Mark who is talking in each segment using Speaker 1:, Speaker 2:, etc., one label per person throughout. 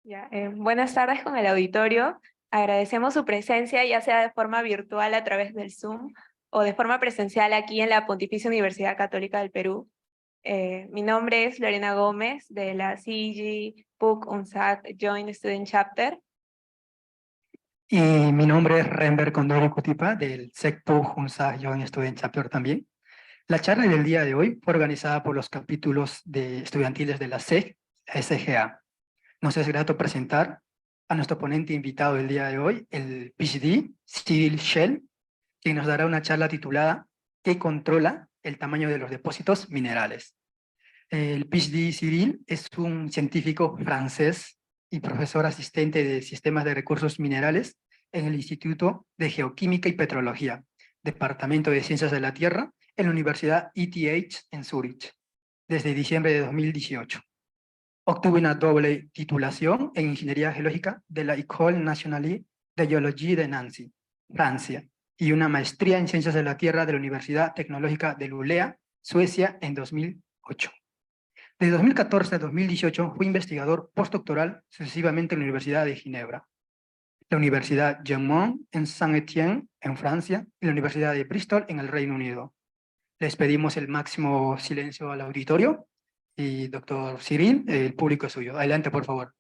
Speaker 1: Ya, buenas tardes con el auditorio. Agradecemos su presencia, ya sea de forma virtual a través del Zoom o de forma presencial aquí en la Pontificia Universidad Católica del Perú. Mi nombre es Lorena Gómez de la CIGI PUC UNSAC Joint Student Chapter.
Speaker 2: Y mi nombre es Renber Condori Cutipa del SECPUG UNSAC Joint Student Chapter también. La charla del día de hoy fue organizada por los capítulos estudiantiles de la SEG, SGA. Nos es grato presentar a nuestro ponente invitado del día de hoy, el PhD, Cyril Schell, quien nos dará una charla titulada ¿Qué controla el tamaño de los depósitos minerales? El PhD Cyril es un científico francés y profesor asistente de sistemas de recursos minerales en el Instituto de Geoquímica y Petrología, Departamento de Ciencias de la Tierra, en la Universidad ETH en Zúrich, desde diciembre de 2018. Obtuvo una doble titulación en Ingeniería Geológica de la École Nationale de Géologie de Nancy, Francia, y una maestría en Ciencias de la Tierra de la Universidad Tecnológica de Luleå, Suecia, en 2008. De 2014 a 2018 fue investigador postdoctoral sucesivamente en la Universidad de Ginebra, la Universidad Jean Monnet en Saint-Étienne, en Francia, y la Universidad de Bristol, en el Reino Unido. Les pedimos el máximo silencio al auditorio. Y doctor Cyril, el público es suyo. Adelante, por favor.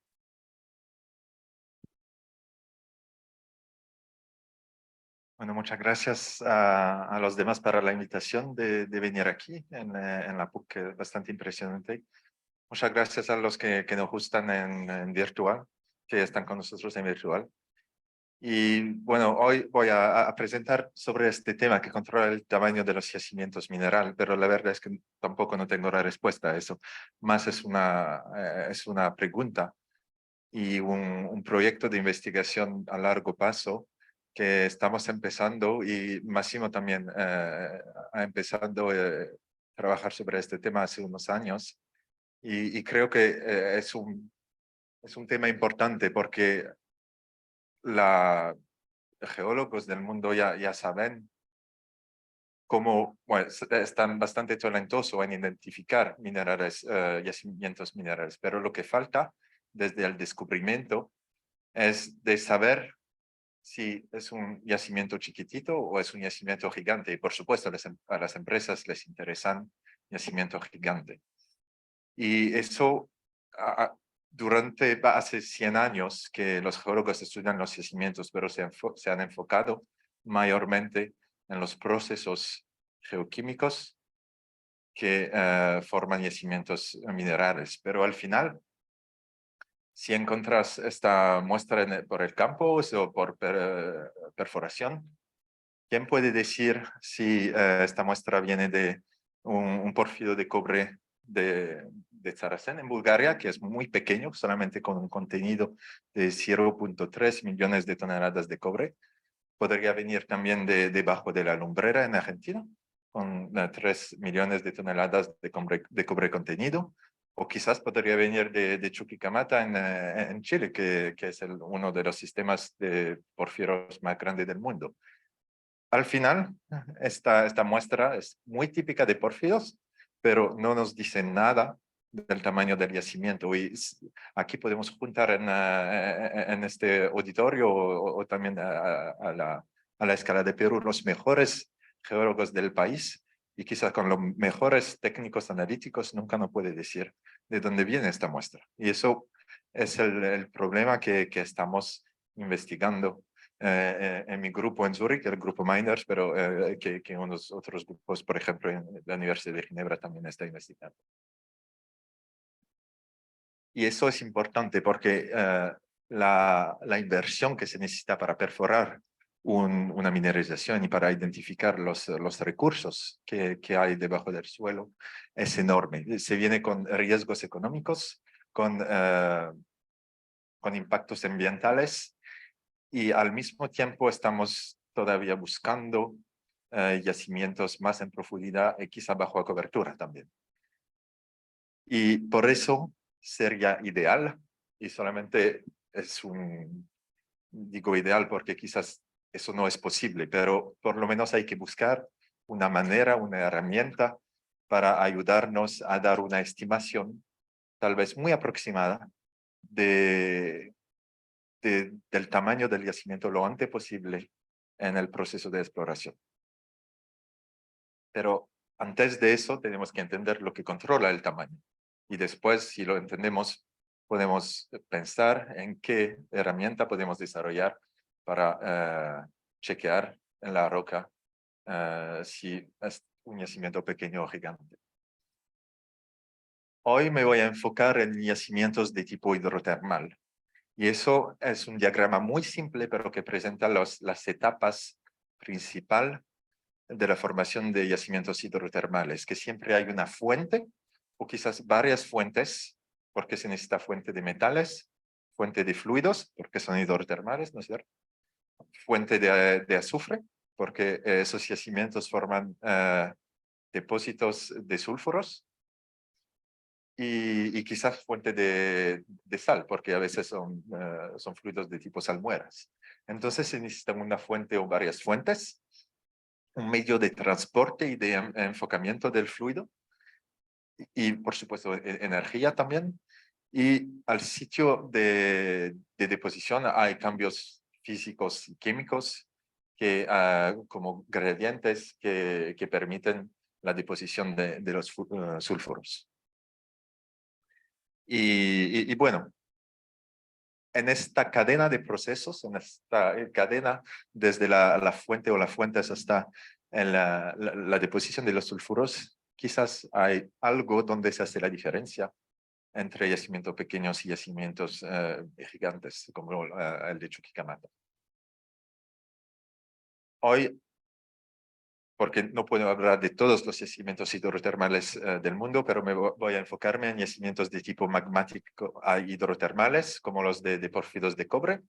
Speaker 3: Bueno, muchas gracias a los demás para la invitación de venir aquí en la PUC, que es bastante impresionante. Muchas gracias a los que nos gustan en virtual, que están con nosotros en virtual. Y bueno, hoy voy a presentar sobre este tema que controla el tamaño de los yacimientos minerales, pero la verdad es que tampoco no tengo la respuesta a eso. Más es una pregunta y un proyecto de investigación a largo plazo que estamos empezando, y Massimo también ha empezado a trabajar sobre este tema hace unos años, y creo que es un tema importante porque los geólogos del mundo ya saben cómo, bueno, están bastante talentosos en identificar minerales, yacimientos minerales, pero lo que falta desde el descubrimiento es de saber si es un yacimiento chiquitito o es un yacimiento gigante. Y por supuesto, a las empresas les interesan yacimiento gigante. Y eso, hace 100 años que los geólogos estudian los yacimientos, pero se han enfocado mayormente en los procesos geoquímicos que forman yacimientos minerales. Pero al final, si encuentras esta muestra por el campo o por perforación, ¿quién puede decir si esta muestra viene de un pórfido de cobre de Zaracén en Bulgaria, que es muy pequeño, solamente con un contenido de 0.3 millones de toneladas de cobre? Podría venir también debajo de la Lumbrera en Argentina, con 3 millones de toneladas de cobre contenido. O quizás podría venir de Chuquicamata en Chile, que es uno de los sistemas de porfiros más grandes del mundo. Al final, esta muestra es muy típica de pórfidos, pero no nos dice nada del tamaño del yacimiento. Y aquí podemos juntar en este auditorio o también a la escala de Perú los mejores geólogos del país, y quizás con los mejores técnicos analíticos nunca nos puede decir de dónde viene esta muestra. Y eso es el problema que estamos investigando en mi grupo en Zúrich, el grupo Miners, pero que unos otros grupos, por ejemplo, en la Universidad de Ginebra también está investigando. Y eso es importante porque la inversión que se necesita para perforar una mineralización y para identificar los recursos que hay debajo del suelo es enorme. Se viene con riesgos económicos, con impactos ambientales, y al mismo tiempo estamos todavía buscando yacimientos más en profundidad y quizá bajo cobertura también. Y por eso sería ideal, y solamente digo ideal porque quizás eso no es posible, pero por lo menos hay que buscar una manera, una herramienta para ayudarnos a dar una estimación, tal vez muy aproximada, del tamaño del yacimiento lo antes posible en el proceso de exploración. Pero antes de eso tenemos que entender lo que controla el tamaño. Y después, si lo entendemos, podemos pensar en qué herramienta podemos desarrollar para chequear en la roca si es un yacimiento pequeño o gigante. Hoy me voy a enfocar en yacimientos de tipo hidrotermal. Y eso es un diagrama muy simple, pero que presenta las etapas principales de la formación de yacimientos hidrotermales, que siempre hay una fuente o quizás varias fuentes, porque se necesita fuente de metales, fuente de fluidos, porque son hidrotermales, ¿no es cierto? Fuente de azufre, porque esos yacimientos forman depósitos de sulfuros, y quizás fuente de sal, porque a veces son fluidos de tipo salmueras. Entonces se necesitan una fuente o varias fuentes, un medio de transporte y de enfocamiento del fluido, y por supuesto energía también. Y al sitio de deposición hay cambios físicos y químicos como gradientes que permiten la deposición de los sulfuros. Y bueno, en esta cadena de procesos, en esta cadena desde la fuente o las fuentes hasta en la deposición de los sulfuros, quizás hay algo donde se hace la diferencia entre yacimientos pequeños y yacimientos gigantes, como el de Chuquicamata. Hoy, porque no puedo hablar de todos los yacimientos hidrotermales del mundo, pero me voy a enfocarme en yacimientos de tipo magmático hidrotermales, como los de pórfidos de cobre,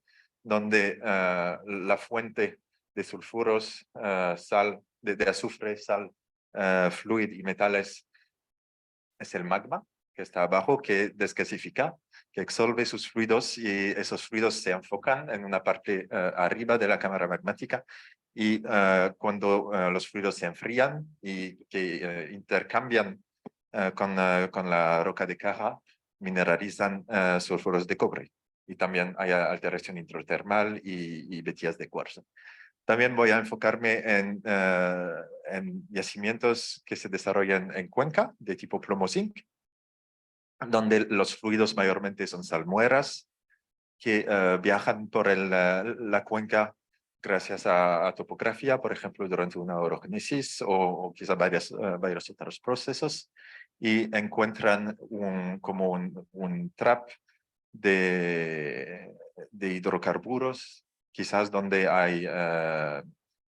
Speaker 3: donde la fuente de sulfuros, sal, de azufre, sal, fluido y metales es el magma que está abajo, que desgasifica, que exolve sus fluidos, y esos fluidos se enfocan en una parte arriba de la cámara magmática, y cuando los fluidos se enfrían y que intercambian con la roca de caja, mineralizan sulfuros de cobre, y también hay alteración hidrotermal y vetías de cuarzo. También voy a enfocarme en yacimientos que se desarrollan en cuenca de tipo plomo-zinc, donde los fluidos mayormente son salmueras que viajan por la cuenca gracias a topografía, por ejemplo, durante una orogénesis o quizás varios otros procesos, y encuentran como un trap de hidrocarburos, quizás donde hay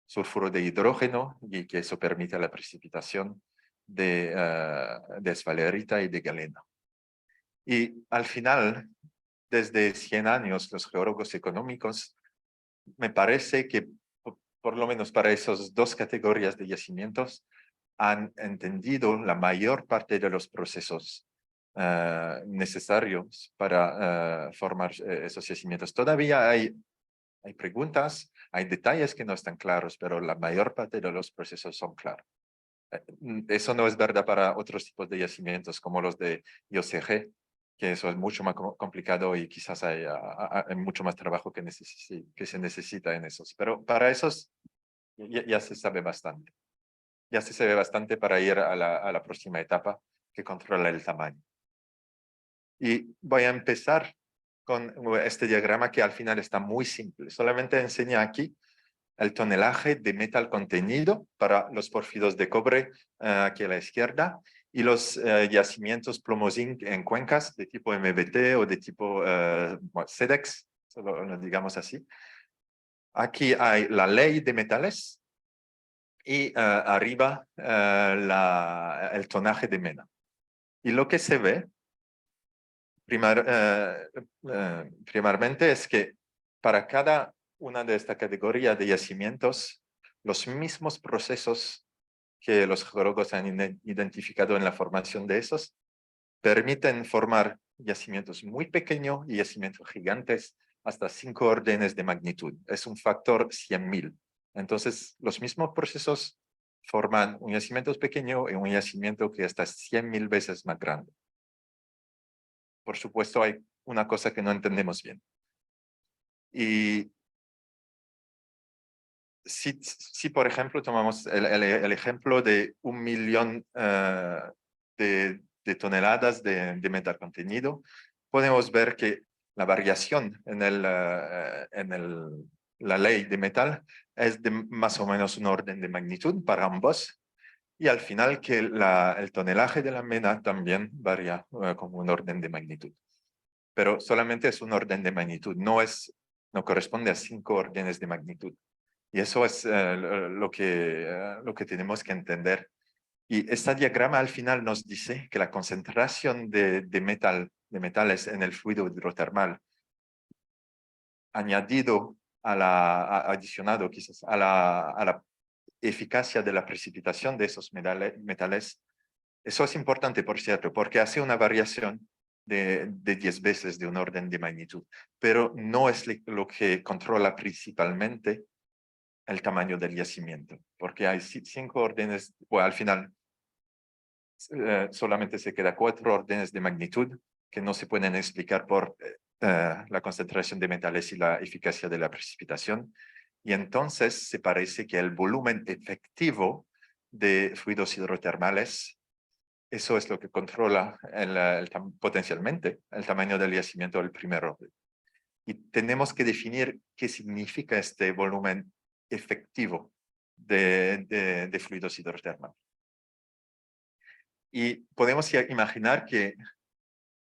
Speaker 3: sulfuro de hidrógeno, y que eso permite la precipitación de esfalerita y de galena. Y al final, desde 100 años, los geólogos económicos, me parece que por lo menos para esas dos categorías de yacimientos, han entendido la mayor parte de los procesos necesarios para formar esos yacimientos. Todavía hay preguntas, hay detalles que no están claros, pero la mayor parte de los procesos son claros. Eso no es verdad para otros tipos de yacimientos, como los de IOCG, que eso es mucho más complicado y quizás hay mucho más trabajo que se necesita en esos. Pero para esos ya se sabe bastante. Ya se sabe bastante para ir a la próxima etapa, que controla el tamaño. Y voy a empezar con este diagrama, que al final está muy simple. Solamente enseña aquí el tonelaje de metal contenido para los pórfidos de cobre aquí a la izquierda, y los yacimientos plomo-zinc en cuencas de tipo MBT o de tipo SEDEX, lo digamos así. Aquí hay la ley de metales y arriba el tonaje de mena. Y lo que se ve primeramente es que para cada una de esta categoría de yacimientos, los mismos procesos que los geólogos han identificado en la formación de esos permiten formar yacimientos muy pequeños y yacimientos gigantes hasta 5 órdenes de magnitud. Es un factor 100.000. Entonces, los mismos procesos forman un yacimiento pequeño y un yacimiento que está 100.000 veces más grande. Por supuesto, hay una cosa que no entendemos bien. Y si por ejemplo, tomamos el ejemplo de 1.000.000 de toneladas de metal contenido, podemos ver que la variación en la ley de metal es de más o menos un orden de magnitud para ambos. Y al final que el tonelaje de la mena también varía como un orden de magnitud. Pero solamente es un orden de magnitud, no corresponde a 5 órdenes de magnitud. Y eso es lo que tenemos que entender. Y este diagrama al final nos dice que la concentración de metales en el fluido hidrotermal adicionado quizás a la eficacia de la precipitación de esos metales, eso es importante, por cierto, porque hace una variación de 10 veces de un orden de magnitud, pero no es lo que controla principalmente el tamaño del yacimiento, porque hay 5 órdenes, bueno, al final solamente se queda 4 órdenes de magnitud que no se pueden explicar por la concentración de metales y la eficacia de la precipitación. Y entonces se parece que el volumen efectivo de fluidos hidrotermales, eso es lo que controla potencialmente el tamaño del yacimiento del primer orden. Y tenemos que definir qué significa este volumen efectivo de fluidos hidrotermales. Y podemos imaginar que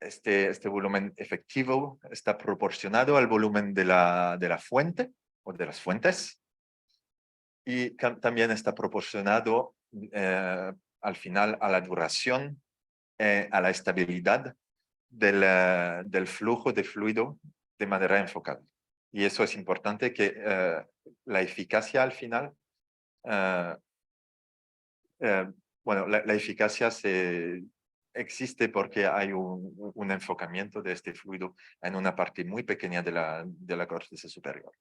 Speaker 3: este volumen efectivo está proporcionado al volumen de la fuente o de las fuentes, y también está proporcionado al final a la duración, a la estabilidad del flujo de fluido de manera enfocada. Y eso es importante, que la eficacia al final, bueno, la eficacia existe porque hay un enfocamiento de este fluido en una parte muy pequeña de la corteza superior.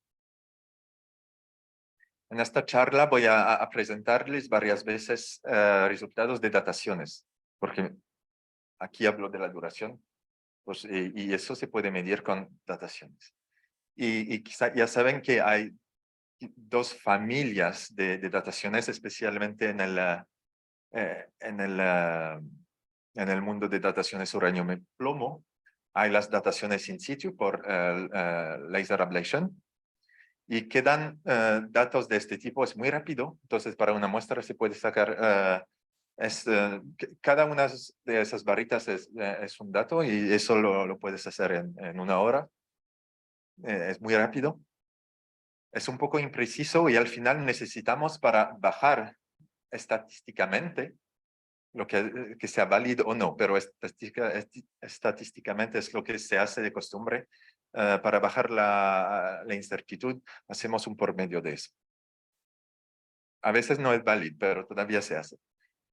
Speaker 3: En esta charla voy a presentarles varias veces resultados de dataciones, porque aquí hablo de la duración, pues, y eso se puede medir con dataciones. Y quizá ya saben que hay 2 familias de dataciones, especialmente en el mundo de dataciones uranio-plomo. Hay las dataciones in situ por laser ablation, y que dan datos de este tipo. Es muy rápido, entonces para una muestra se puede sacar, cada una de esas barritas es un dato, y eso lo puedes hacer en 1 hora. Es muy rápido. Es un poco impreciso, y al final necesitamos, para bajar estadísticamente, lo que sea válido o no, pero estadísticamente es lo que se hace de costumbre. Para bajar la incertidumbre, hacemos un por medio de eso. A veces no es válido, pero todavía se hace.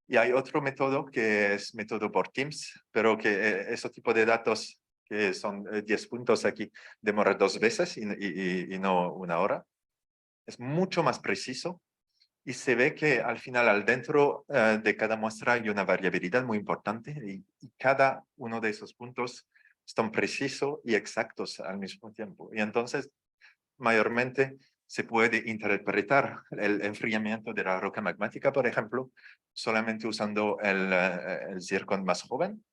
Speaker 3: Y hay otro método que es método por Teams, pero que ese tipo de datos, que son 10 puntos aquí, demora 2 veces y no 1 hora. Es mucho más preciso. Y se ve que al final, dentro de cada muestra, hay una variabilidad muy importante, y cada uno de esos puntos están precisos y exactos al mismo tiempo. Y entonces, mayormente, se puede interpretar el enfriamiento de la roca magmática, por ejemplo, solamente usando el zircón más joven,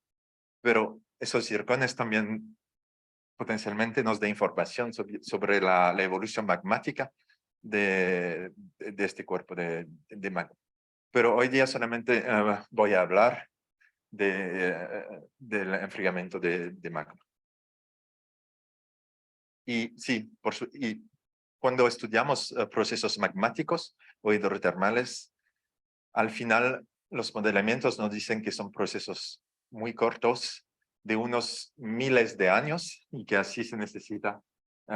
Speaker 3: pero esos zircones también potencialmente nos da información sobre la evolución magmática de este cuerpo de magma. Pero hoy día solamente voy a hablar del enfriamiento de magma. Y sí, y cuando estudiamos procesos magmáticos o hidrotermales, al final los modelamientos nos dicen que son procesos muy cortos, de unos miles de años, y que así se necesita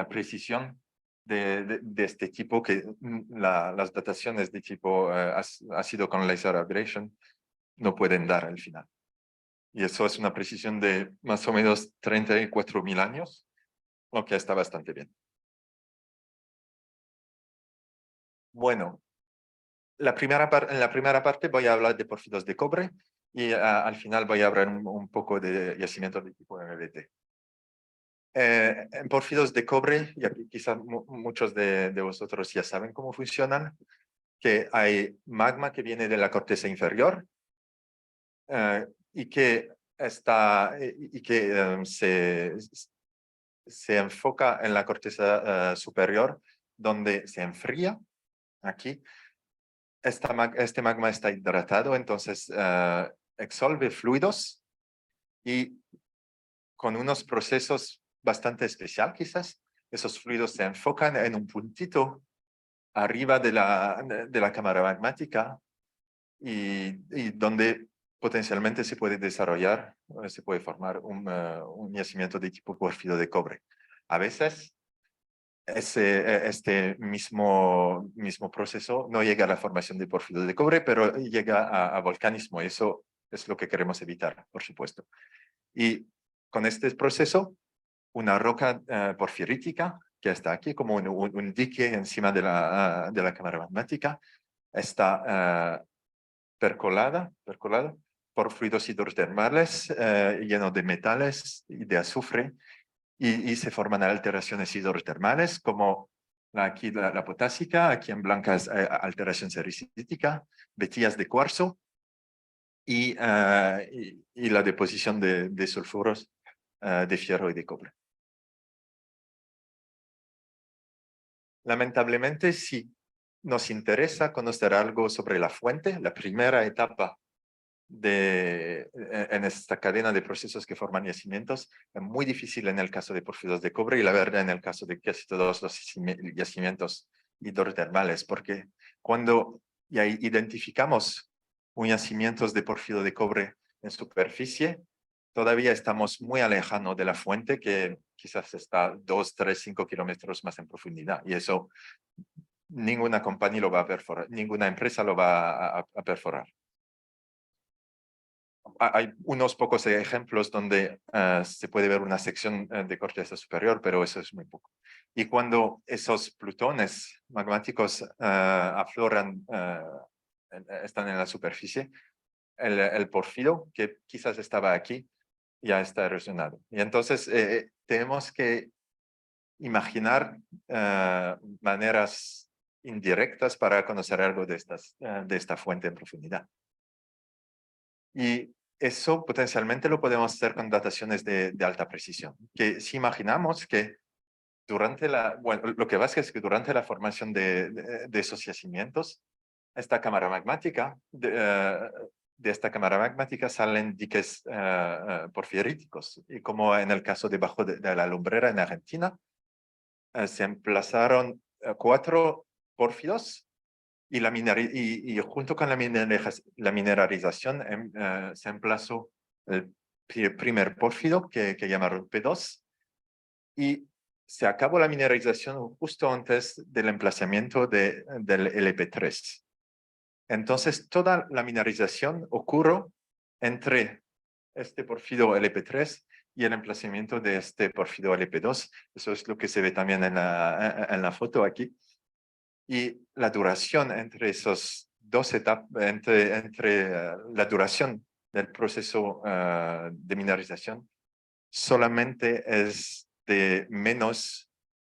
Speaker 3: precisión de este tipo, que las dataciones de tipo ácido con laser ablation no pueden dar al final. Y eso es una precisión de más o menos 34.000 años, lo que está bastante bien. Bueno, en la primera parte voy a hablar de pórfidos de cobre y al final voy a hablar un poco de yacimientos de tipo MBT. En pórfidos de cobre, y quizás muchos de vosotros ya saben cómo funcionan, que hay magma que viene de la corteza inferior y que se enfoca en la corteza superior, donde se enfría aquí. Este magma está hidratado, entonces exolve fluidos y con unos procesos bastante especial quizás, esos fluidos se enfocan en un puntito arriba de la cámara magmática y donde potencialmente se puede desarrollar, se puede formar un yacimiento de tipo pórfido de cobre. A veces este mismo proceso no llega a la formación de pórfido de cobre, pero llega a volcanismo. Eso es lo que queremos evitar, por supuesto. Y con este proceso, una roca porfirítica, que está aquí como un dique encima de la cámara magmática, está percolada por fluidos hidrotermales llenos de metales y de azufre, y se forman alteraciones hidrotermales como aquí la potásica, aquí en blanca es alteración sericítica, vetillas de cuarzo y la deposición de sulfuros de fierro y de cobre. Lamentablemente, si nos interesa conocer algo sobre la fuente, la primera etapa en esta cadena de procesos que forman yacimientos, es muy difícil en el caso de pórfidos de cobre y la verdad en el caso de casi todos los yacimientos hidrotermales, porque cuando ya identificamos un yacimiento de pórfido de cobre en superficie, todavía estamos muy alejados de la fuente, que quizás está 2, 3, 5 kilómetros más en profundidad, y eso ninguna compañía lo va a perforar, ninguna empresa lo va a perforar. Hay unos pocos ejemplos donde se puede ver una sección de corteza superior, pero eso es muy poco. Y cuando esos plutones magmáticos afloran, están en la superficie, el pórfido, que quizás estaba aquí, ya está erosionado. Y entonces tenemos que imaginar maneras indirectas para conocer algo de esta fuente en profundidad. Y eso potencialmente lo podemos hacer con dataciones de alta precisión. Que si imaginamos que lo que pasa es que durante la formación de esos yacimientos, esta cámara magmática, de esta cámara magmática salen diques porfiríticos. Y como en el caso debajo de la lumbrera en Argentina, se emplazaron 4 pórfidos y junto con la mineralización se emplazó el primer pórfido que llamaron P2 y se acabó la mineralización justo antes del emplazamiento del LP3. Entonces toda la mineralización ocurrió entre este pórfido LP3 y el emplazamiento de este pórfido LP2. Eso es lo que se ve también en la foto aquí. Y la duración entre esos dos etapas, entre la duración del proceso de mineralización, solamente es de menos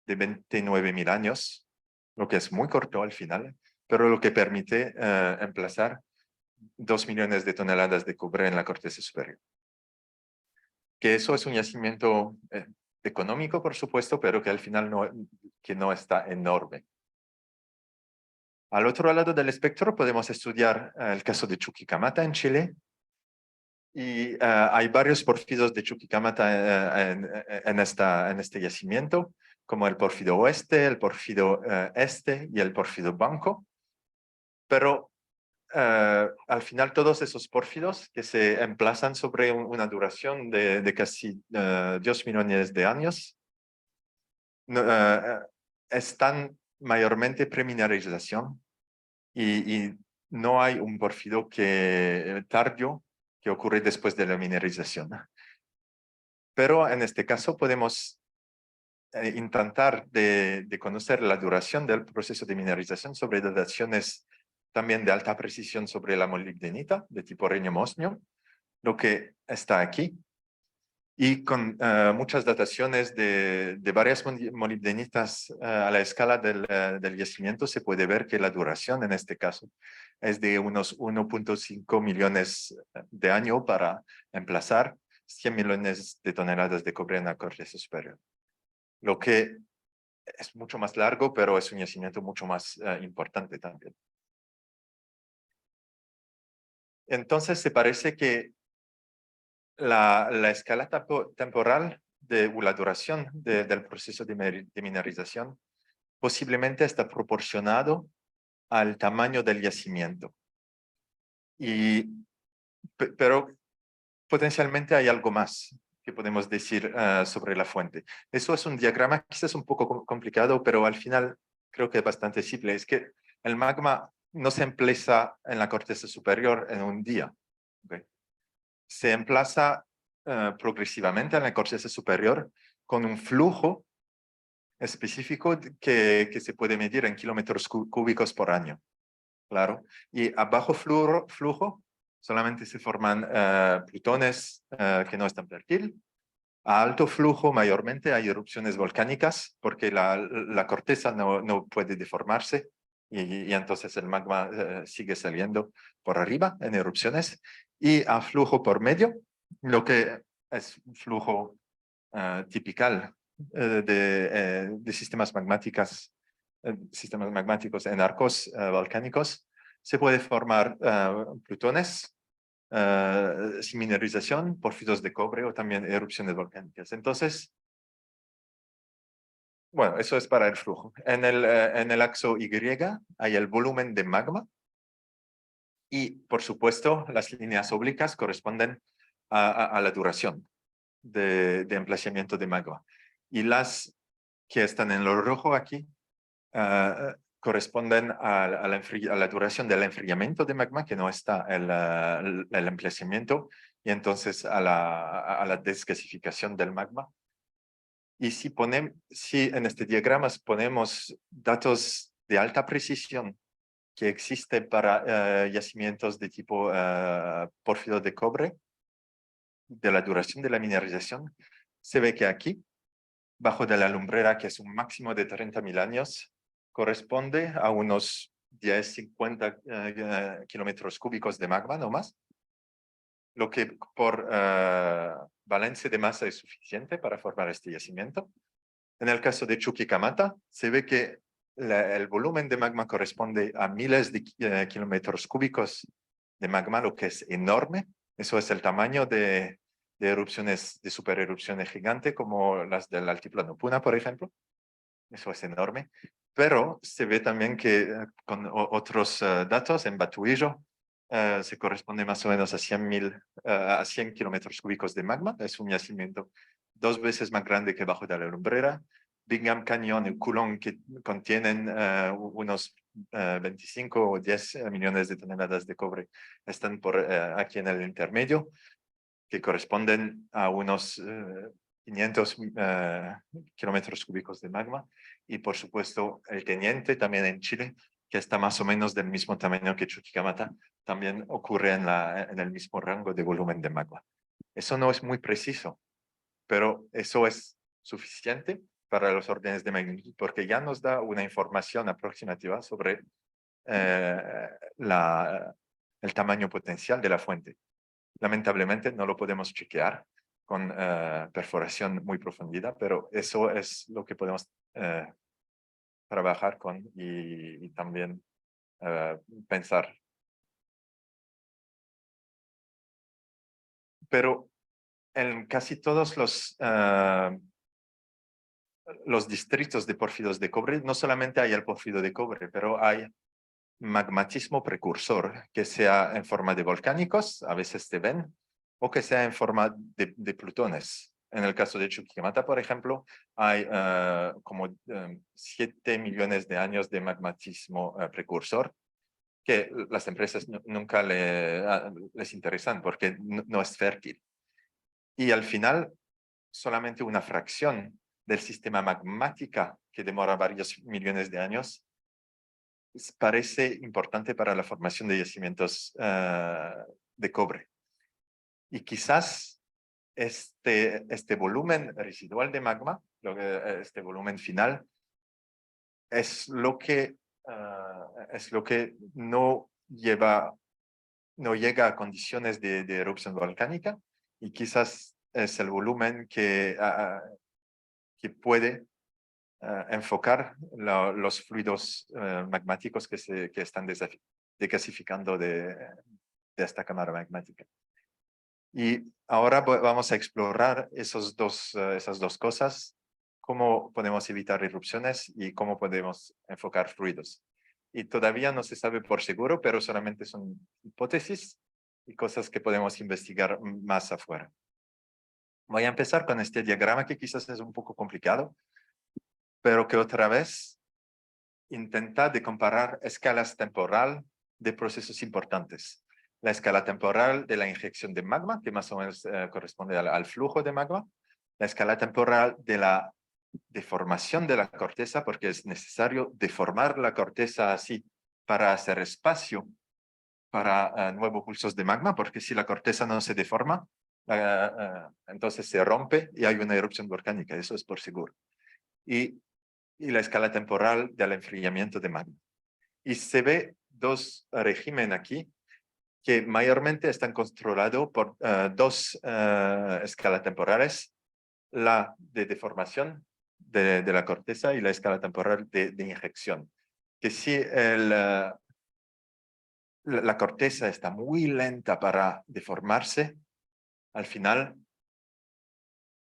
Speaker 3: de 29.000 años, lo que es muy corto al final, pero lo que permite emplazar 2 millones de toneladas de cobre en la corteza superior. Que eso es un yacimiento económico, por supuesto, pero que al final no está enorme. Al otro lado del espectro podemos estudiar el caso de Chuquicamata en Chile. Y hay varios pórfidos de Chuquicamata en este yacimiento, como el pórfido oeste, el pórfido este y el pórfido banco. Pero al final todos esos pórfidos que se emplazan sobre una duración de casi 2 millones de años, están mayormente premineralización. Y no hay un pórfido tardío que ocurre después de la mineralización. Pero en este caso podemos intentar de conocer la duración del proceso de mineralización sobre dataciones también de alta precisión sobre la molibdenita de tipo rhenio-osmio, lo que está aquí, y con muchas dataciones de varias molibdenitas a la escala del yacimiento, se puede ver que la duración en este caso es de unos 1.5 millones de años para emplazar 100 millones de toneladas de cobre en la corteza superior. Lo que es mucho más largo, pero es un yacimiento mucho más importante también. Entonces, se parece que la escala temporal o la duración del proceso de mineralización posiblemente está proporcionado al tamaño del yacimiento. Pero potencialmente hay algo más que podemos decir sobre la fuente. Eso es un diagrama quizás un poco complicado, pero al final creo que es bastante simple. Es que el magma no se emplaza en la corteza superior en un día. ¿Okay? Se emplaza progresivamente en la corteza superior con un flujo específico que se puede medir en kilómetros cúbicos por año. Claro. Y a bajo flujo solamente se forman plutones que no están fértiles. A alto flujo mayormente hay erupciones volcánicas porque la corteza no puede deformarse y entonces el magma sigue saliendo por arriba en erupciones. Y a flujo por medio, lo que es un flujo tipical de sistemas magmáticos en arcos volcánicos, se puede formar plutones sin mineralización, pórfidos de cobre o también erupciones volcánicas. Entonces, bueno, eso es para el flujo. En el axo Y hay el volumen de magma y, por supuesto, las líneas oblicuas corresponden a la duración de emplazamiento de magma. Y las que están en lo rojo aquí corresponden a la duración del enfriamiento de magma, que no está el emplazamiento, y entonces a la desgasificación del magma. Y si en este diagrama ponemos datos de alta precisión que existen para yacimientos de tipo pórfido de cobre, de la duración de la mineralización, se ve que aquí, bajo de la lumbrera, que es un máximo de 30.000 años, corresponde a unos 10-50 kilómetros cúbicos de magma, no más, lo que por balance de masa es suficiente para formar este yacimiento. En el caso de Chuquicamata, se ve que el volumen de magma corresponde a miles de kilómetros cúbicos de magma, lo que es enorme. Eso es el tamaño de erupciones, de supererupciones gigantes, como las del altiplano Puna, por ejemplo. Eso es enorme. Pero se ve también que con otros datos, en Batuillo, se corresponde más o menos a 100 kilómetros cúbicos de magma. Es un yacimiento 2 veces más grande que bajo de la lumbrera. Bingham Canyon y Coulon, que contienen unos 25 o 10 millones de toneladas de cobre, están aquí en el intermedio, que corresponden a unos 500 kilómetros cúbicos de magma. Y por supuesto el Teniente, también en Chile, que está más o menos del mismo tamaño que Chuquicamata, también ocurre en el mismo rango de volumen de magma. Eso no es muy preciso, pero eso es suficiente para los órdenes de magnitud, porque ya nos da una información aproximativa sobre el tamaño potencial de la fuente. Lamentablemente no lo podemos chequear con perforación muy profundida, pero eso es lo que podemos trabajar con y también pensar. Pero en casi todos los distritos de pórfidos de cobre, no solamente hay el pórfido de cobre, pero hay magmatismo precursor, que sea en forma de volcánicos, a veces se ven, o que sea en forma de plutones. En el caso de Chuquicamata, por ejemplo, hay como 7 millones de años de magmatismo precursor, que las empresas nunca les interesan porque no es fértil. Y al final, solamente una fracción del sistema magmática, que demora varios millones de años, parece importante para la formación de yacimientos de cobre. Y quizás este volumen residual de magma, este volumen final, es lo que no llega a condiciones de erupción volcánica, y quizás es el volumen que puede enfocar los fluidos magmáticos que están desgasificando de esta cámara magmática. Y ahora vamos a explorar esas dos cosas: cómo podemos evitar erupciones y cómo podemos enfocar fluidos. Y todavía no se sabe por seguro, pero solamente son hipótesis y cosas que podemos investigar más afuera. Voy a empezar con este diagrama, que quizás es un poco complicado, pero que otra vez intenta de comparar escalas temporal de procesos importantes. La escala temporal de la inyección de magma, que más o menos corresponde al flujo de magma. La escala temporal de la deformación de la corteza, porque es necesario deformar la corteza así para hacer espacio para nuevos pulsos de magma, porque si la corteza no se deforma, entonces se rompe y hay una erupción volcánica, eso es por seguro. Y la escala temporal del enfriamiento de magma. Y se ve dos regímenes aquí que mayormente están controlados por dos escalas temporales: la de deformación de la corteza y la escala temporal de inyección. Que si la corteza está muy lenta para deformarse, al final,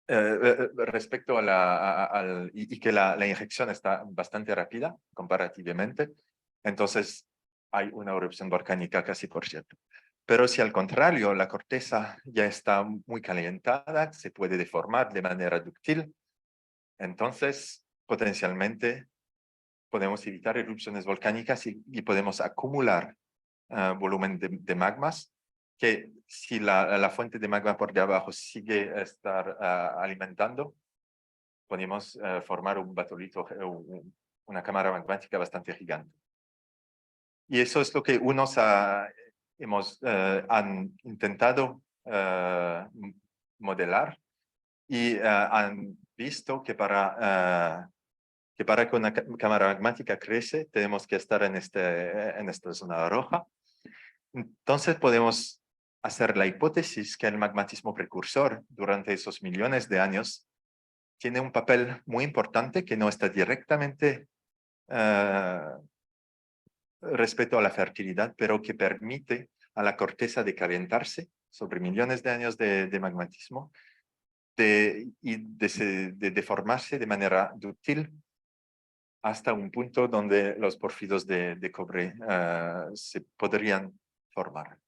Speaker 3: respecto a y que la inyección está bastante rápida comparativamente, entonces hay una erupción volcánica casi por cierto. Pero si al contrario la corteza ya está muy calentada, se puede deformar de manera dúctil, entonces potencialmente podemos evitar erupciones volcánicas y podemos acumular volumen de magmas, que si la fuente de magma por debajo sigue alimentando, podemos formar un batolito, una cámara magmática bastante gigante. Y eso es lo que han intentado modelar, y han visto que para que una cámara magmática crece, tenemos que estar en esta zona roja. Entonces podemos hacer la hipótesis que el magmatismo precursor durante esos millones de años tiene un papel muy importante que no está directamente respecto a la fertilidad, pero que permite a la corteza de calentarse sobre millones de años de magmatismo y de deformarse de manera dúctil hasta un punto donde los pórfidos de cobre se podrían formar.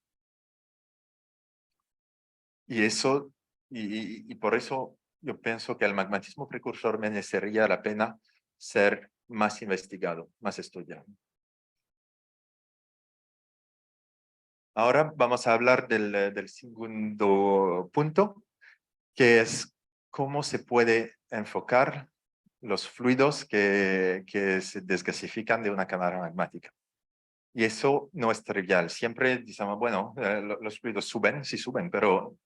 Speaker 3: Y por eso yo pienso que el magmatismo precursor merecería la pena ser más investigado, más estudiado. Ahora vamos a hablar del segundo punto, que es cómo se puede enfocar los fluidos que se desgasifican de una cámara magmática. Y eso no es trivial. Siempre decimos, bueno, los fluidos suben, sí suben, pero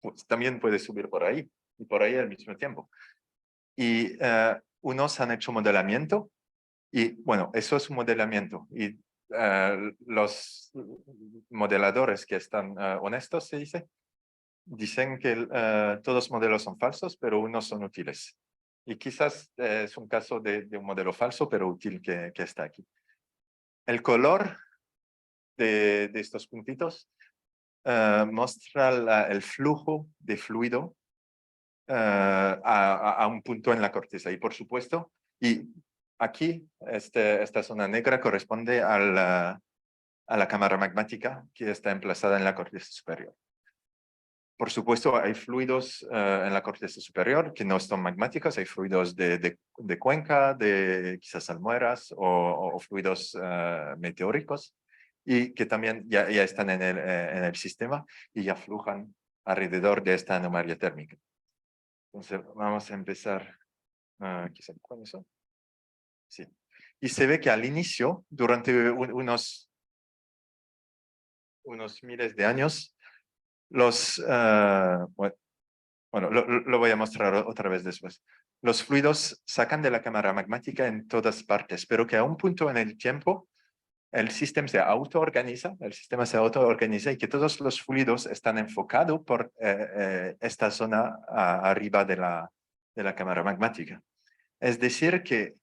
Speaker 3: pues, también puede subir por ahí y por ahí al mismo tiempo. Y unos han hecho modelamiento, y bueno, eso es un modelamiento. Y los modeladores que están honestos, se dice, dicen que todos los modelos son falsos, pero unos son útiles. Y quizás es un caso de un modelo falso, pero útil que está aquí. El color de estos puntitos muestra el flujo de fluido a un punto en la corteza. Y por supuesto, y aquí esta zona negra corresponde a la cámara magmática que está emplazada en la corteza superior. Por supuesto, hay fluidos en la corteza superior que no son magmáticos, hay fluidos de cuenca, de quizás salmueras o fluidos meteóricos, y que también ya están en el sistema y ya flujan alrededor de esta anomalía térmica. Entonces, vamos a empezar quizás con eso. Sí. Y se ve que al inicio, durante unos miles de años, bueno, lo voy a mostrar otra vez después. Los fluidos sacan de la cámara magmática en todas partes, pero que a un punto en el tiempo el sistema se autoorganiza y que todos los fluidos están enfocados por esta zona arriba de la cámara magmática. Es decir, que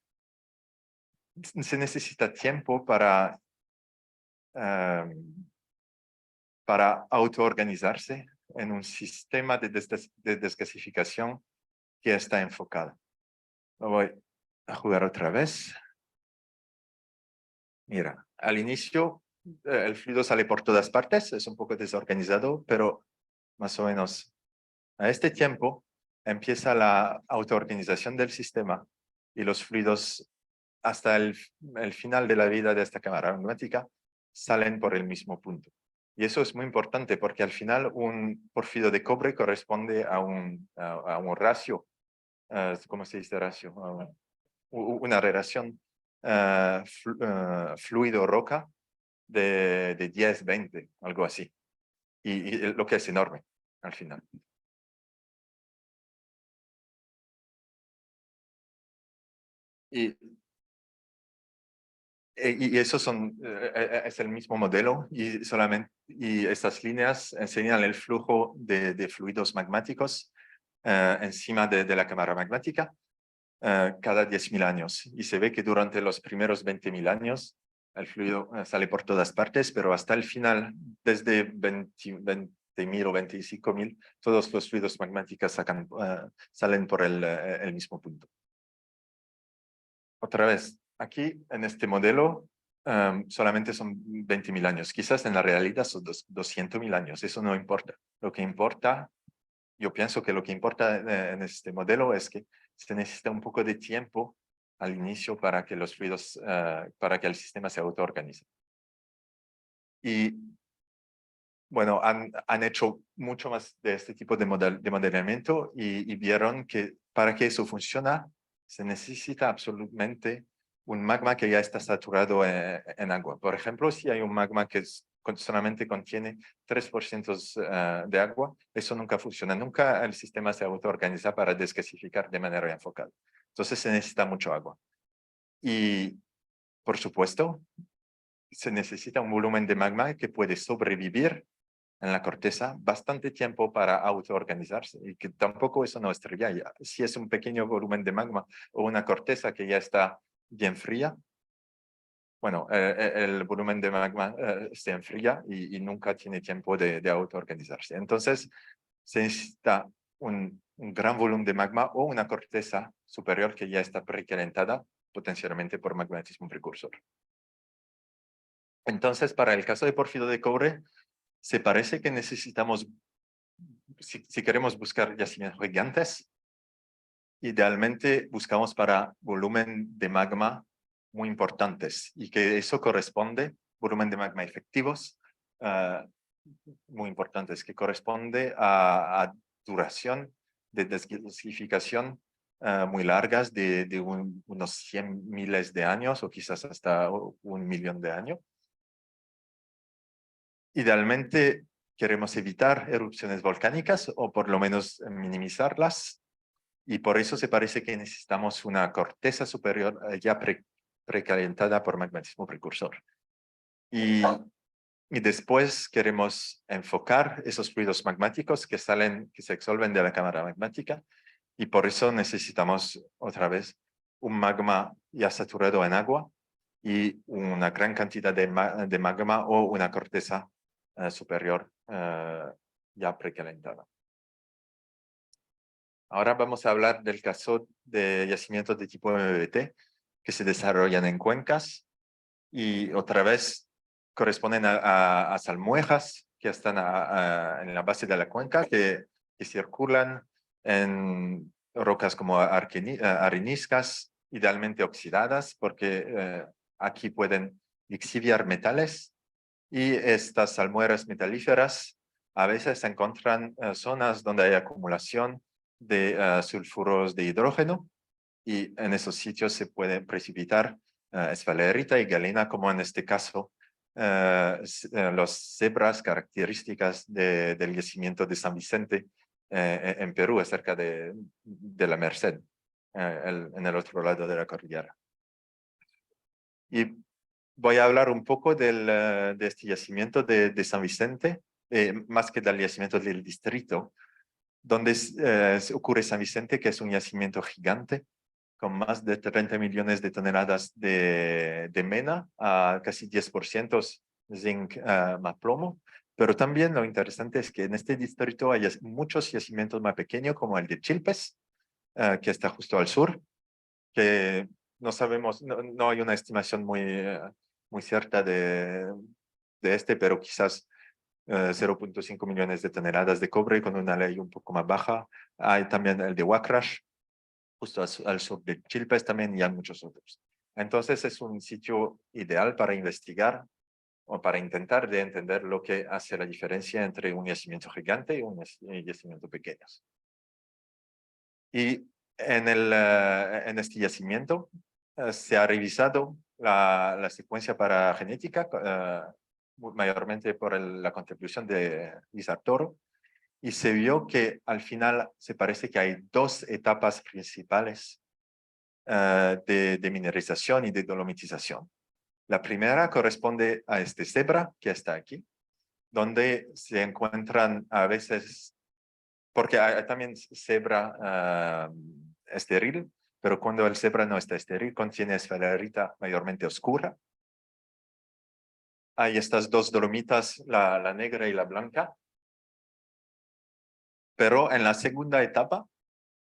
Speaker 3: se necesita tiempo para autoorganizarse en un sistema de desgasificación que está enfocado. Lo voy a jugar otra vez. Mira, al inicio el fluido sale por todas partes, es un poco desorganizado, pero más o menos a este tiempo empieza la autoorganización del sistema y los fluidos hasta el final de la vida de esta cámara magmática salen por el mismo punto. Y eso es muy importante porque al final un porfido de cobre corresponde a un ratio, ¿cómo se dice ratio? Una relación fluido-roca de 10-20, algo así. Y lo que es enorme al final. Y eso es el mismo modelo y estas líneas enseñan el flujo de fluidos magmáticos encima de la cámara magmática cada 10.000 años. Y se ve que durante los primeros 20.000 años el fluido sale por todas partes, pero hasta el final, desde 20.000 o 25.000, todos los fluidos magmáticos salen por el mismo punto. Otra vez, aquí en este modelo solamente son 20.000 años. Quizás en la realidad son 200.000 años. Eso no importa. Lo que importa, yo pienso que lo que importa en este modelo es que se necesita un poco de tiempo al inicio para que los fluidos, para que el sistema se autoorganice. Y bueno, han hecho mucho más de este tipo de modelamiento y vieron que para que eso funcione se necesita absolutamente un magma que ya está saturado en agua. Por ejemplo, si hay un magma que solamente contiene 3% de agua, eso nunca funciona. Nunca el sistema se autoorganiza para desgasificar de manera enfocada. Entonces se necesita mucho agua. Y, por supuesto, se necesita un volumen de magma que puede sobrevivir en la corteza bastante tiempo para autoorganizarse y que tampoco eso no es trivial. Si es un pequeño volumen de magma o una corteza que ya está bien fría, bueno, el volumen de magma se enfría y nunca tiene tiempo de autoorganizarse. Entonces, se necesita un gran volumen de magma o una corteza superior que ya está precalentada potencialmente por magmatismo precursor. Entonces, para el caso de porfido de cobre, se parece que necesitamos, si queremos buscar yacimientos gigantes, idealmente buscamos para volumen de magma muy importantes y que eso corresponde, volumen de magma efectivos muy importantes, que corresponde a duración de desgasificación muy largas de unos 100 miles de años o quizás hasta 1.000.000 de años. Idealmente queremos evitar erupciones volcánicas o por lo menos minimizarlas y por eso se parece que necesitamos una corteza superior ya precalentada por magmatismo precursor. Y después queremos enfocar esos fluidos magmáticos que se exolven de la cámara magmática y por eso necesitamos otra vez un magma ya saturado en agua y una gran cantidad de magma o una corteza superior ya precalentada. Ahora vamos a hablar del caso de yacimientos de tipo MBT que se desarrollan en cuencas y otra vez corresponden a salmuejas que están en la base de la cuenca que circulan en rocas como areniscas, idealmente oxidadas porque aquí pueden lixiviar metales y estas salmueras metalíferas a veces se encuentran zonas donde hay acumulación de sulfuros de hidrógeno y en esos sitios se pueden precipitar esfalerita y galena, como en este caso los cebras características del yacimiento de San Vicente en Perú, cerca de la Merced, en el otro lado de la cordillera. Y voy a hablar un poco de este yacimiento de San Vicente, más que del yacimiento del distrito, donde ocurre San Vicente, que es un yacimiento gigante, con más de 30 millones de toneladas de mena, a casi 10% zinc más plomo. Pero también lo interesante es que en este distrito hay muchos yacimientos más pequeños, como el de Chilpes, que está justo al sur, que no sabemos, no hay una estimación muy cierta de este, pero quizás 0.5 millones de toneladas de cobre con una ley un poco más baja. Hay también el de Wacrash, justo al sur de Chilpes también, y hay muchos otros. Entonces es un sitio ideal para investigar o para intentar de entender lo que hace la diferencia entre un yacimiento gigante y un yacimiento pequeño. Y en este yacimiento se ha revisado la secuencia paragenética, mayormente por la contribución de Isaac Toro, y se vio que al final se parece que hay dos etapas principales de mineralización y de dolomitización. La primera corresponde a este cebra que está aquí, donde se encuentran a veces, porque hay también cebra estéril, pero cuando el cebra no está estéril, contiene esfalerita mayormente oscura. Hay estas dos dolomitas, la negra y la blanca. Pero en la segunda etapa,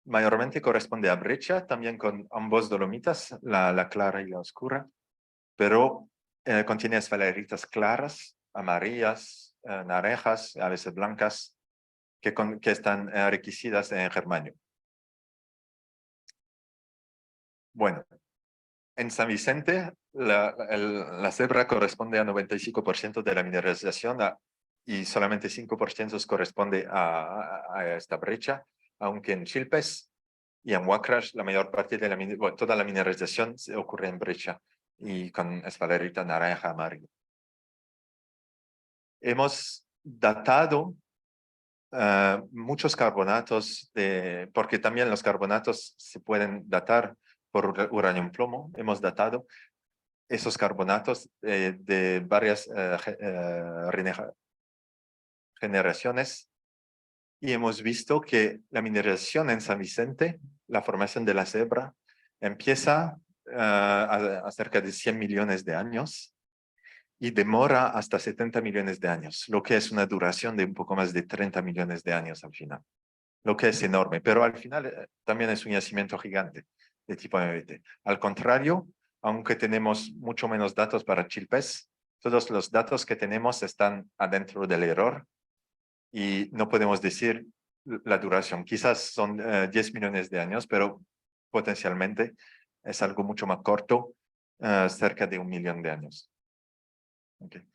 Speaker 3: mayormente corresponde a brecha, también con ambos dolomitas, la clara y la oscura, pero contiene esfaleritas claras, amarillas, naranjas, a veces blancas, que están enriquecidas en germanio. Bueno, en San Vicente, la cebra corresponde a 95% de la mineralización y solamente 5% corresponde a esta brecha, aunque en Chilpes y en Wacrash la mayor parte de toda la mineralización ocurre en brecha y con esfalerita naranja amarilla. Hemos datado muchos carbonatos, porque también los carbonatos se pueden datar por uranio plomo. Hemos datado esos carbonatos de varias generaciones y hemos visto que la mineralización en San Vicente, la formación de la cebra, empieza a cerca de 100 millones de años y demora hasta 70 millones de años, lo que es una duración de un poco más de 30 millones de años al final, lo que es enorme, pero al final también es un yacimiento gigante de tipo MBT. Al contrario, aunque tenemos mucho menos datos para Chilpes, todos los datos que tenemos están adentro del error y no podemos decir la duración. Quizás son 10 millones de años, pero potencialmente es algo mucho más corto, cerca de 1 millón de años. Okay.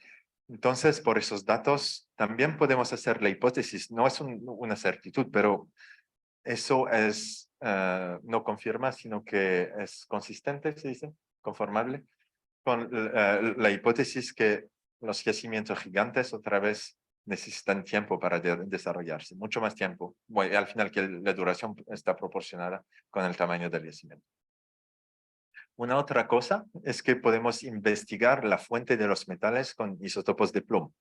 Speaker 3: Entonces, por esos datos, también podemos hacer la hipótesis. No es una certitud, pero eso es, no confirma, sino que es consistente, se dice, conformable, con la hipótesis que los yacimientos gigantes otra vez necesitan tiempo para desarrollarse, mucho más tiempo. Bueno, al final que la duración está proporcionada con el tamaño del yacimiento. Una otra cosa es que podemos investigar la fuente de los metales con isótopos de plomo.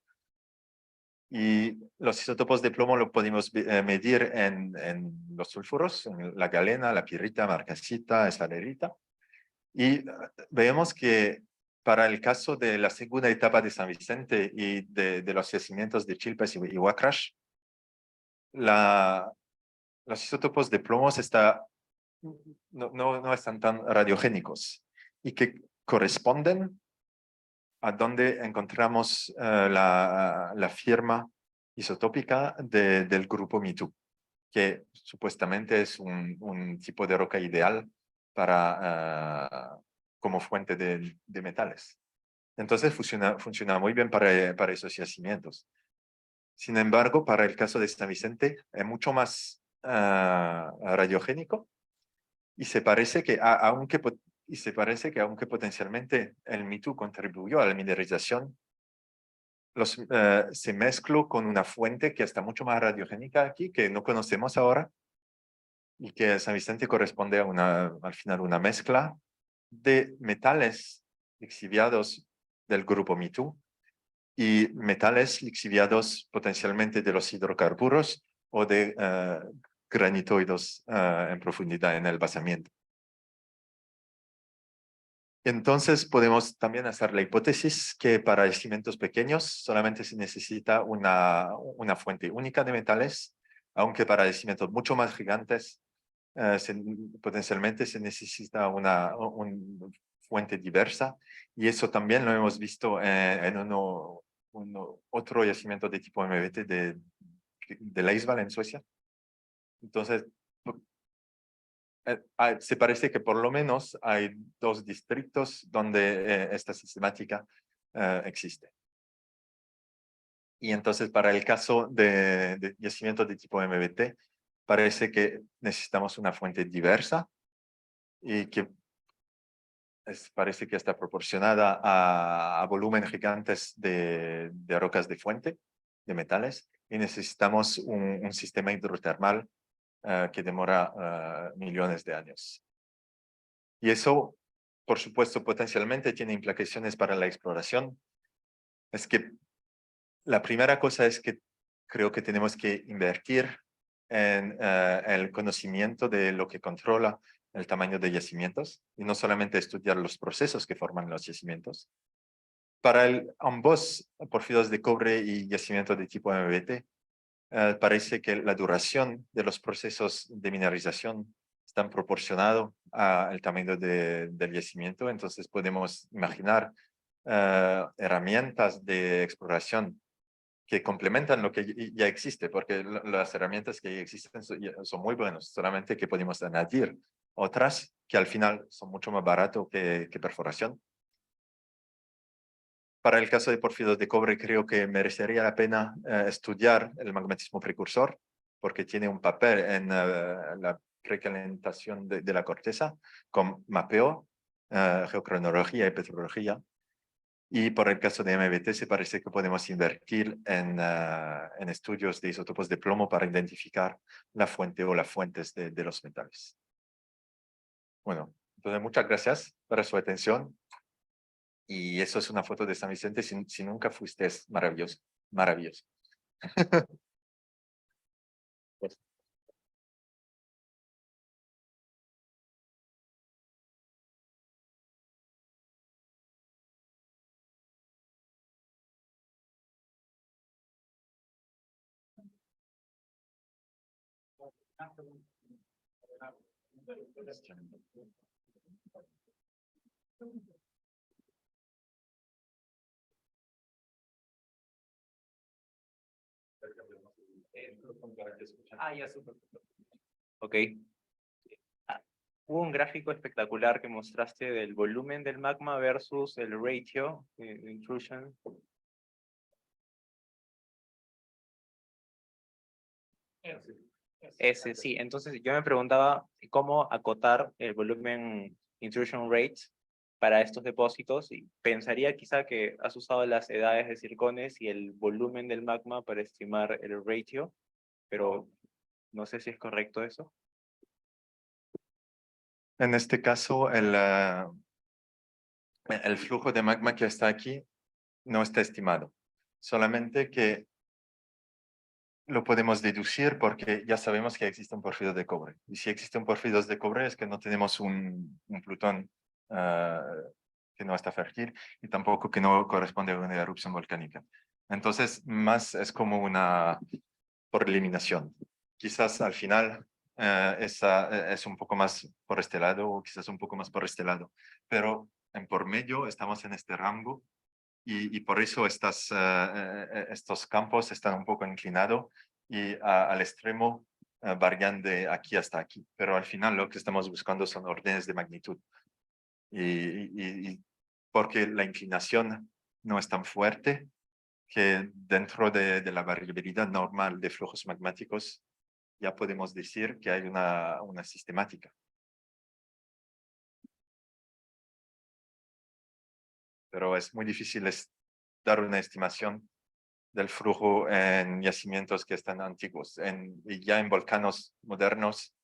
Speaker 3: Y los isótopos de plomo lo podemos medir en los sulfuros, en la galena, la pirita, marcasita, esfalerita. Y vemos que para el caso de la segunda etapa de San Vicente y de los yacimientos de Chilpes y Wacrash, los isótopos de plomo no están tan radiogénicos y que corresponden a donde encontramos la firma isotópica del grupo MITU, que supuestamente es un tipo de roca ideal como fuente de metales. Entonces funciona muy bien para esos yacimientos. Sin embargo, para el caso de San Vicente es mucho más radiogénico y se parece que aunque y se parece que aunque potencialmente el Me Too contribuyó a la mineralización, se mezcló con una fuente que está mucho más radiogénica aquí, que no conocemos ahora, y que San Vicente corresponde a al final una mezcla de metales lixiviados del grupo Me Too y metales lixiviados potencialmente de los hidrocarburos o de granitoides en profundidad en el basamiento. Entonces podemos también hacer la hipótesis que para yacimientos pequeños solamente se necesita una fuente única de metales, aunque para yacimientos mucho más gigantes potencialmente se necesita una fuente diversa, y eso también lo hemos visto en otro yacimiento de tipo MBT de Laisvall en Suecia. Entonces, se parece que por lo menos hay 2 distritos donde esta sistemática existe. Y entonces para el caso de yacimientos de tipo MBT, parece que necesitamos una fuente diversa y que parece que está proporcionada a volumen gigantes de rocas de fuente, de metales, y necesitamos un sistema hidrotermal que demora millones de años. Y eso, por supuesto, potencialmente tiene implicaciones para la exploración. Es que la primera cosa es que creo que tenemos que invertir en el conocimiento de lo que controla el tamaño de yacimientos y no solamente estudiar los procesos que forman los yacimientos. Para ambos porfidos de cobre y yacimientos de tipo MBT, parece que la duración de los procesos de mineralización están proporcionados al tamaño del yacimiento. Entonces podemos imaginar herramientas de exploración que complementan lo que ya existe, porque las herramientas que ya existen son muy buenas, solamente que podemos añadir otras que al final son mucho más baratas que perforación. Para el caso de porfidos de cobre, creo que merecería la pena estudiar el magmatismo precursor, porque tiene un papel en la precalentación de la corteza, con mapeo, geocronología y petrología. Y por el caso de MBT, se parece que podemos invertir en estudios de isótopos de plomo para identificar la fuente o las fuentes de los metales. Bueno, entonces muchas gracias por su atención. Y eso es una foto de San Vicente. Si nunca fuiste, es maravilloso, maravilloso. Pues,
Speaker 4: Ya, súper. Ok. Hubo un gráfico espectacular que mostraste del volumen del magma versus el ratio de intrusion. Ese, sí. Entonces yo me preguntaba cómo acotar el volumen intrusion rate para estos depósitos, y pensaría quizá que has usado las edades de circones y el volumen del magma para estimar el ratio, pero no sé si es correcto eso.
Speaker 3: en este caso, el flujo de magma que está aquí no está estimado. Solamente que lo podemos deducir porque ya sabemos que existe un porfido de cobre. Y si existe un porfido de cobre es que no tenemos un Plutón que no está fértil y tampoco que no corresponde a una erupción volcánica. Entonces, más es como por eliminación. Quizás al final es un poco más por este lado o quizás un poco más por este lado. Pero en por medio estamos en este rango. Y por eso estos campos están un poco inclinados y al extremo varían de aquí hasta aquí. Pero al final lo que estamos buscando son órdenes de magnitud. Y porque la inclinación no es tan fuerte, que dentro de la variabilidad normal de flujos magmáticos ya podemos decir que hay una sistemática. pero es muy difícil dar una estimación del flujo en yacimientos que están antiguos. Y ya en volcanos modernos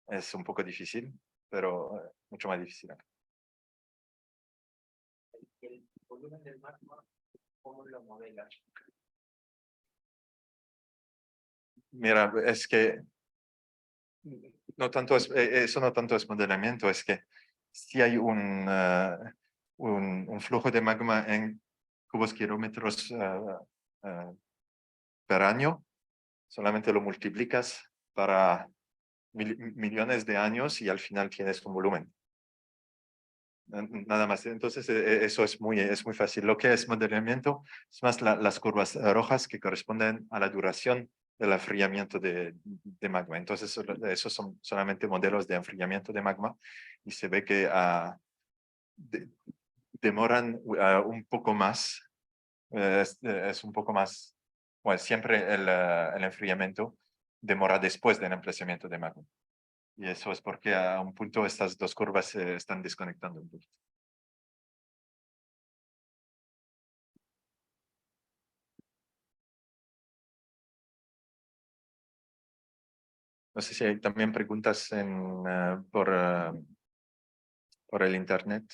Speaker 3: es un poco difícil, pero mucho más difícil.
Speaker 4: ¿El volumen del magma, cómo lo modela?
Speaker 3: Mira, es que no tanto eso no tanto es modelamiento, es que si hay un flujo de magma en cubos kilómetros per año, solamente lo multiplicas para millones de años y al final tienes un volumen. Nada más. Entonces, eso es muy fácil. Lo que es modelamiento es más las curvas rojas que corresponden a la duración del enfriamiento de magma. Entonces, esos son solamente modelos de enfriamiento de magma y se ve que demoran un poco más. Es un poco más, bueno, siempre el enfriamiento demora después del emplazamiento de magma. Y eso es porque a un punto estas dos curvas se están desconectando un poquito. No sé si hay también preguntas por el internet.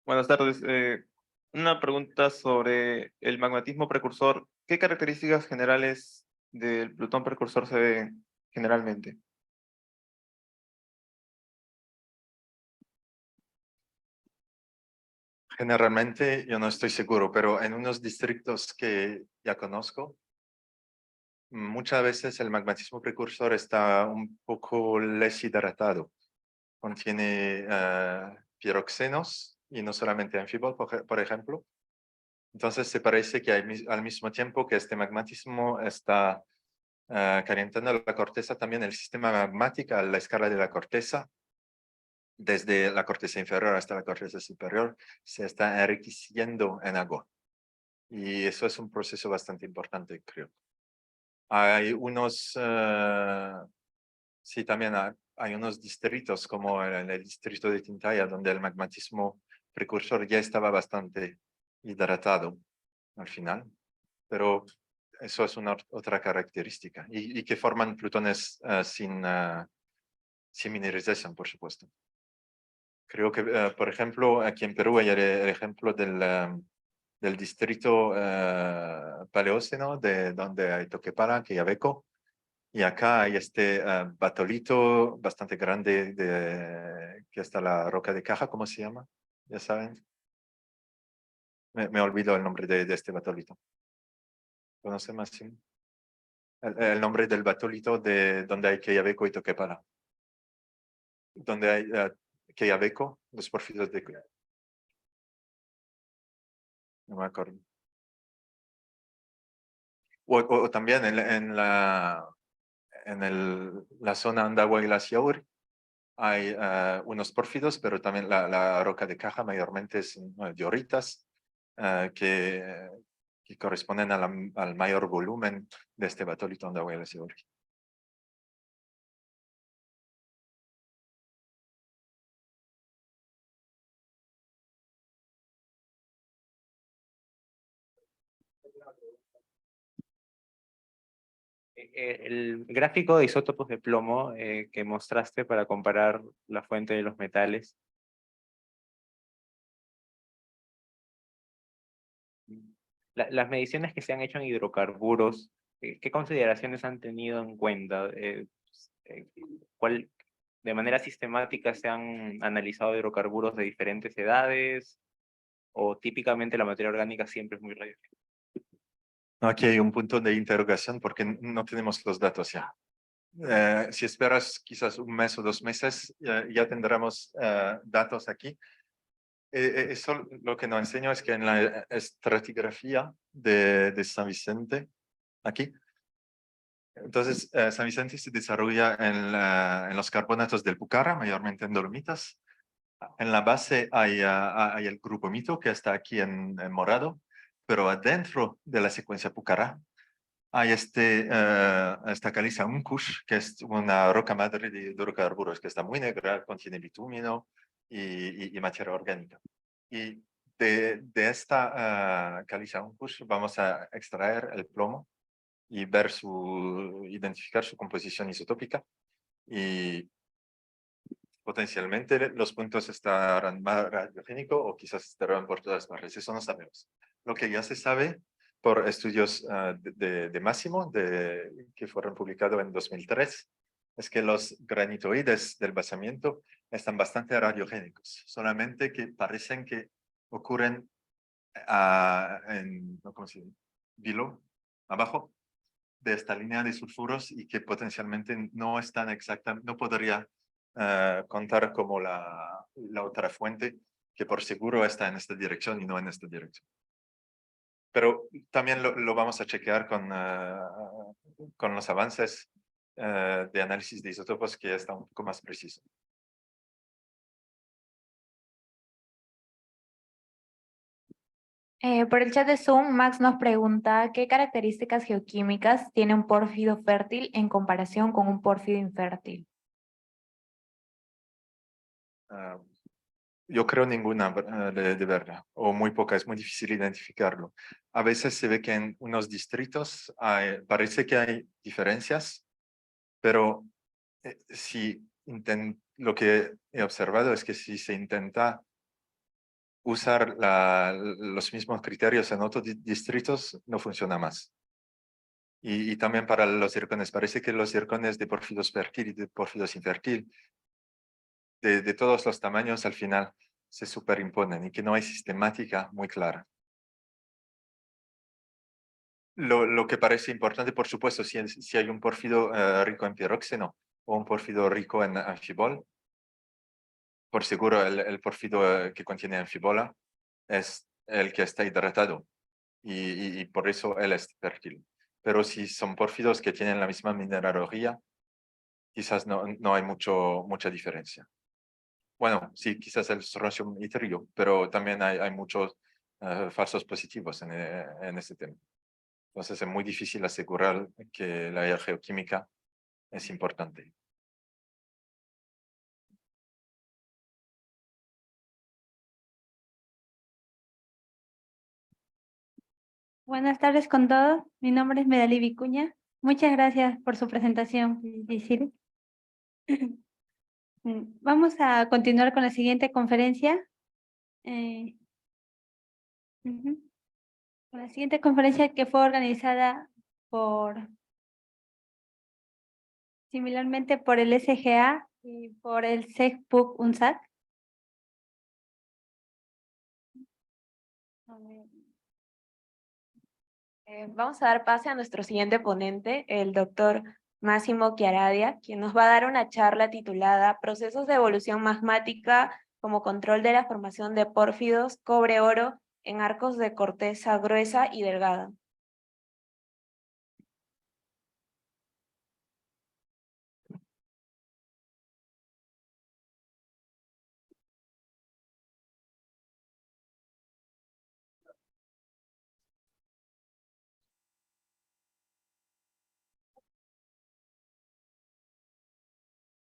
Speaker 5: Buenas tardes. Una pregunta sobre el magmatismo precursor. ¿Qué características generales del plutón precursor se ven generalmente?
Speaker 3: Generalmente yo no estoy seguro, pero en unos distritos que ya conozco, muchas veces el magmatismo precursor está un poco deshidratado. Contiene piroxenos y no solamente anfibol, por ejemplo. Entonces se parece que al mismo tiempo que este magmatismo está calentando la corteza, también el sistema magmático a la escala de la corteza, desde la corteza inferior hasta la corteza superior, se está enriqueciendo en agua. Y eso es un proceso bastante importante, creo. Hay unos, sí, también hay unos distritos como en el distrito de Tintaya, donde el magmatismo precursor ya estaba bastante hidratado al final, pero eso es otra característica y que forman plutones sin mineralización, por supuesto. Creo que, por ejemplo, aquí en Perú hay el ejemplo del distrito paleógeno, de donde hay Toquepala, Quillabeco, y acá hay este batolito bastante grande que está la roca de caja, ¿cómo se llama? Ya saben. Me olvido el nombre de este batolito. ¿Conoce más? Sí? El nombre del batolito de donde hay Quillabeco y Toquepala. Donde hay Quillabeco, los porfidos de... No me acuerdo. O también la zona Andagua y la Siaur hay unos pórfidos, pero también la roca de caja mayormente es dioritas que corresponden al mayor volumen de este batolito Andagua y la Siaur.
Speaker 4: El gráfico de isótopos de plomo que mostraste para comparar la fuente de los metales. Las mediciones que se han hecho en hidrocarburos, ¿qué consideraciones han tenido en cuenta? ¿De manera sistemática se han analizado hidrocarburos de diferentes edades? ¿O típicamente la materia orgánica siempre es muy radioactiva?
Speaker 3: Aquí hay un punto de interrogación porque no tenemos los datos ya. Si esperas quizás un mes o 2 meses, ya tendremos datos aquí. Eso lo que nos enseña es que en la estratigrafía de San Vicente, aquí, entonces San Vicente se desarrolla en los carbonatos del Pucará, mayormente en dolomitas. En la base hay el grupo mito que está aquí en morado, pero adentro de la secuencia Pucará hay esta caliza Unkush, que es una roca madre de hidrocarburos, que está muy negra, contiene bitumino y materia orgánica. Y de esta caliza Unkush vamos a extraer el plomo y identificar su composición isotópica. Y potencialmente los puntos estarán más radiogénicos o quizás estarán por todas partes. Eso no sabemos. Lo que ya se sabe por estudios de Massimo, que fueron publicados en 2003, es que los granitoides del basamiento están bastante radiogénicos, solamente que parecen que ocurren ¿cómo se dice? Abajo de esta línea de sulfuros y que potencialmente no están no podría contar como la otra fuente que por seguro está en esta dirección y no en esta dirección. Pero también lo vamos a chequear con los avances de análisis de isótopos que está un poco más preciso.
Speaker 1: Por el chat de Zoom, Max nos pregunta ¿qué características geoquímicas tiene un pórfido fértil en comparación con un pórfido infértil?
Speaker 3: Yo creo ninguna de verdad, o muy poca, es muy difícil identificarlo. A veces se ve que en unos distritos parece que hay diferencias, pero lo que he observado es que si se intenta usar los mismos criterios en otros distritos, no funciona más. Y también para los zircones, parece que los zircones de pórfidos fértil y de pórfidos infértil, de todos los tamaños, al final se superimponen y que no hay sistemática muy clara. Lo que parece importante, por supuesto, si hay un pórfido rico en piroxeno o un pórfido rico en anfibol, por seguro el pórfido que contiene anfibola es el que está hidratado y por eso él es fértil. Pero si son pórfidos que tienen la misma mineralogía, quizás no hay mucha diferencia. Bueno, sí, quizás el strontium y trio, pero también hay muchos falsos positivos en este tema. Entonces es muy difícil asegurar que la geoquímica es importante.
Speaker 6: Buenas tardes con todos. Mi nombre es Medalí Vicuña. Muchas gracias por su presentación, Giselle. Vamos a continuar con la siguiente conferencia. Con la siguiente conferencia que fue organizada similarmente por el SGA y por el SECPUC UNSAC.
Speaker 1: Vamos a dar pase a nuestro siguiente ponente, el doctor Máximo Chiaradia, quien nos va a dar una charla titulada Procesos de evolución magmática como control de la formación de pórfidos cobre-oro en arcos de corteza gruesa y delgada.